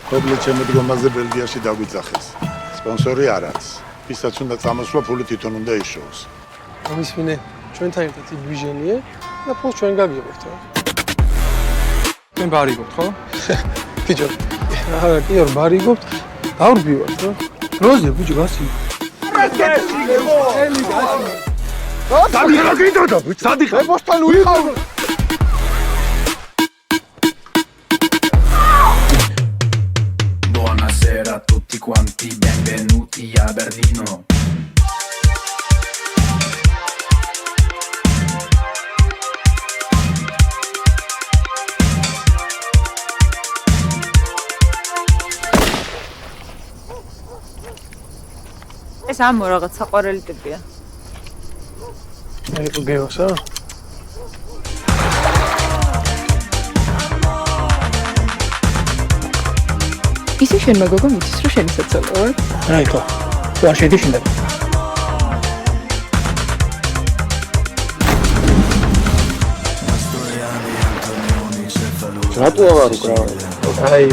Ქობლე შემოდგომაზე ბელგიაში დაგვიძახეს. სპონსორი არ არის. ვისაც უნდა წამოსვლა, ფული თვითონ უნდა იშოვოს. ამის მინე ჩვენთან ერთად იგვიჟენიე და ფულს ჩვენ გაგიღებთ რა. თქვენ ბარიგობთ, ხო? ბიჭო, არა, კი არ ბარიგობთ, დავრბივართ რა. როზე ბიჭო, გასი. სადიხარ გიდოდა, სადიხარ. ებოსთან უიყავ. Buonasera a tutti quanti, benvenuti a Berlino. ეს ამო რაღაც საყვარელი ტიპია. აი გეოსა. ისი შენ მაგოგო მიცის რომ შენი საცოლო ვარ? აიქო. თუ არ შედი შინდა. რატო აღარ უკრავ? აი